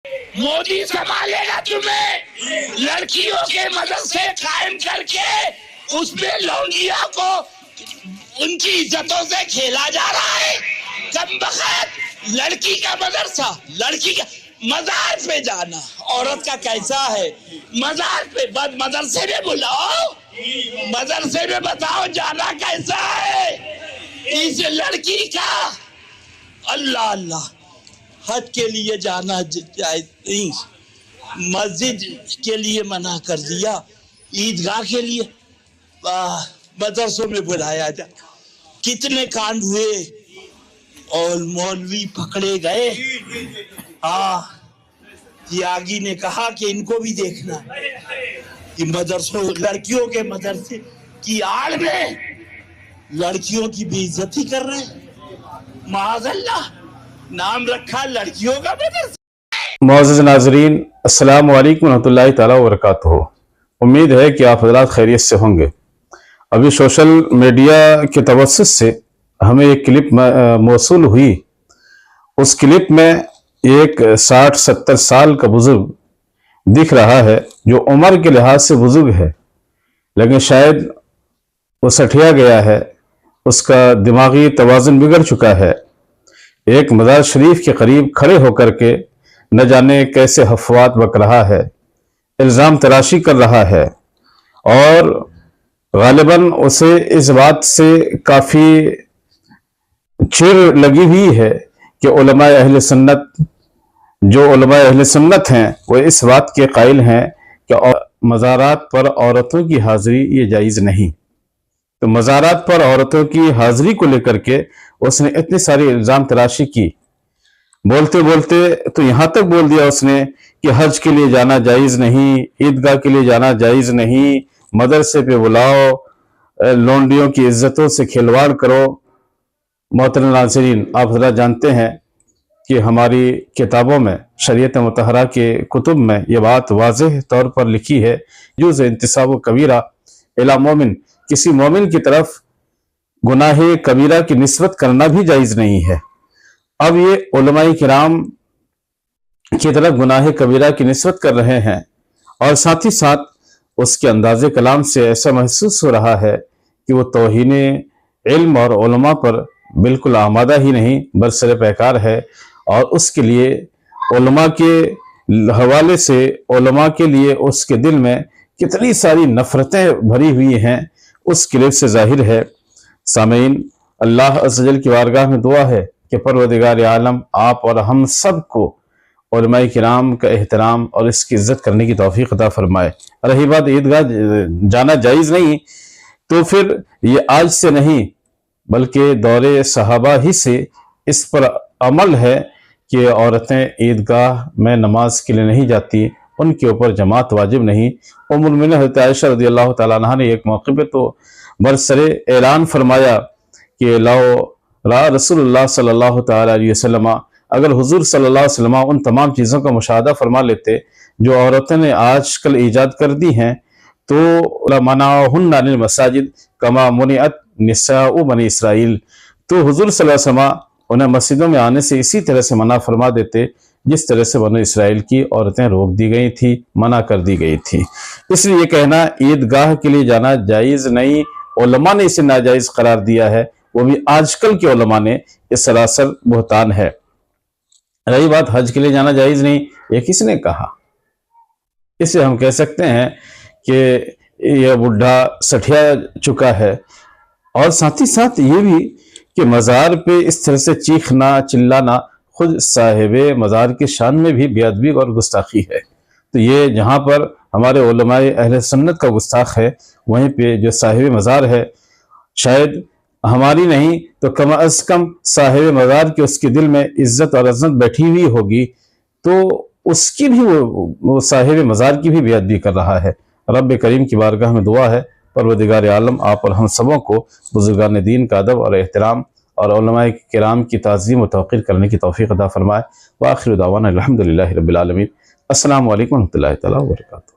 مودی سنبھالے گا تمہیں، لڑکیوں کے مدرسے قائم کر کے اس میں لونڈیوں کو ان کی عزتوں سے کھیلا جا رہا ہے۔ کم بخت لڑکی کا مدرسہ، لڑکی کا مزار پہ جانا عورت کا کیسا ہے؟ مزار پہ مدرسے میں بلاؤ، مدرسے میں بتاؤ جانا کیسا ہے اس لڑکی کا؟ اللہ اللہ، حج کے لیے جانا جائز نہیں، مسجد کے لیے منع کر دیا، عیدگاہ کے لیے مدرسوں میں بلایا جا۔ کتنے کانڈ ہوئے اور مولوی پکڑے گئے۔ تیاگی نے کہا کہ ان کو بھی دیکھنا کہ مدرسوں، لڑکیوں کے مدرسے کی آڑ میں لڑکیوں کی بے عزتی کر رہے ہیں۔ معاذ اللہ، نام رکھا لڑکیوں کا مدرسہ۔ معزز ناظرین، السلام علیکم ورحمۃ اللہ تعالیٰ وبرکاتہ۔ امید ہے کہ آپ حضرات خیریت سے ہوں گے۔ ابھی سوشل میڈیا کے توسط سے ہمیں ایک کلپ موصول ہوئی۔ اس کلپ میں ایک 60-70 سال کا بزرگ دکھ رہا ہے جو عمر کے لحاظ سے بزرگ ہے، لیکن شاید وہ سٹھیا گیا ہے، اس کا دماغی توازن بگڑ چکا ہے۔ ایک مزار شریف کے قریب کھڑے ہو کر کے نہ جانے کیسے حفوات بک رہا ہے، الزام تراشی کر رہا ہے، اور غالباً اسے اس بات سے کافی چڑ لگی ہوئی ہے کہ علماء اہل سنت، جو علماء اہل سنت ہیں، وہ اس بات کے قائل ہیں کہ مزارات پر عورتوں کی حاضری یہ جائز نہیں۔ تو مزارات پر عورتوں کی حاضری کو لے کر کے اس نے اتنی ساری الزام تراشی کی، بولتے بولتے تو یہاں تک بول دیا اس نے کہ حج کے لیے جانا جائز نہیں، عیدگاہ کے لیے جانا جائز نہیں، مدرسے پہ بلاؤ، لونڈیوں کی عزتوں سے کھلواڑ کرو۔ محترم ناظرین، آپ حضرات جانتے ہیں کہ ہماری کتابوں میں، شریعت مطہرہ کے کتب میں یہ بات واضح طور پر لکھی ہے، جوز انتساب کبیرہ الی مومن، کسی مومن کی طرف گناہ کبیرہ کی نسبت کرنا بھی جائز نہیں ہے۔ اب یہ علماء کرام کی طرف گناہ کبیرہ کی نسبت کر رہے ہیں، اور ساتھ ہی ساتھ اس کے انداز کلام سے ایسا محسوس ہو رہا ہے کہ وہ توہین علم اور علماء پر بالکل آمادہ ہی نہیں، برسر پیکار ہے، اور اس کے لیے علماء کے حوالے سے، علماء کے لیے اس کے دل میں کتنی ساری نفرتیں بھری ہوئی ہیں، اس کلپ سے ظاہر ہے۔ سامعین، اللہ عز و جل کی بارگاہ میں دعا ہے کہ پروردگار عالم آپ اور ہم سب کو علماء کرام کا احترام اور اس کی عزت کرنے کی توفیق عطا فرمائے۔ رہی بات عیدگاہ جانا جائز نہیں، تو پھر یہ آج سے نہیں بلکہ دور صحابہ ہی سے اس پر عمل ہے کہ عورتیں عیدگاہ میں نماز کے لیے نہیں جاتی، ان کے اوپر جماعت واجب نہیں۔ ام المؤمنین حضرت عائشہ رضی اللہ تعالیٰ عنہ نے ایک موقع پہ تو برسر اعلان فرمایا کہ لو را رسول اللہ صلی اللہ تعالیٰ علیہ وسلم، اگر حضور صلی اللہ علیہ وسلم ان تمام چیزوں کا مشاہدہ فرما لیتے جو عورتوں نے آج کل ایجاد کر دی ہیں، تو لمنعہن عن المساجد کما منعت نساء بنی اسرائیل، تو حضور صلی اللہ علیہ وسلم انہیں مسجدوں میں آنے سے اسی طرح سے منع فرما دیتے جس طرح سے بنی اسرائیل کی عورتیں روک دی گئی تھی، منع کر دی گئی تھی۔ اس لیے یہ کہنا عیدگاہ کے لیے جانا جائز نہیں، علماء نے اسے ناجائز قرار دیا ہے، وہ بھی آج کل کے علماء نے، یہ سراسر بہتان ہے۔ رہی بات حج کے لیے جانا جائز نہیں، یہ کس نے کہا؟ اسے ہم کہہ سکتے ہیں کہ یہ بڈھا سٹھیا چکا ہے، اور ساتھ ہی ساتھ یہ بھی کہ مزار پہ اس طرح سے چیخنا چلانا خود صاحب مزار کی شان میں بھی بے ادبی اور گستاخی ہے۔ تو یہ جہاں پر ہمارے علماء اہل سنت کا گستاخ ہے، وہیں پہ جو صاحب مزار ہے، شاید ہماری نہیں تو کم از کم صاحب مزار کے اس کے دل میں عزت اور عظمت بیٹھی ہوئی ہوگی، تو اس کی بھی وہ صاحب مزار کی بھی بے ادبی کر رہا ہے۔ رب کریم کی بارگاہ میں دعا ہے پروردگار عالم آپ اور ہم سبوں کو بزرگان دین کا ادب اور احترام اور علماء کرام کی تعظیم و توقیر کرنے کی توفیق عطا فرمائے۔ وآخر دعوانا الحمدللہ رب العالمین۔ السلام علیکم ورحمۃ اللہ تعالیٰ وبرکاتہ۔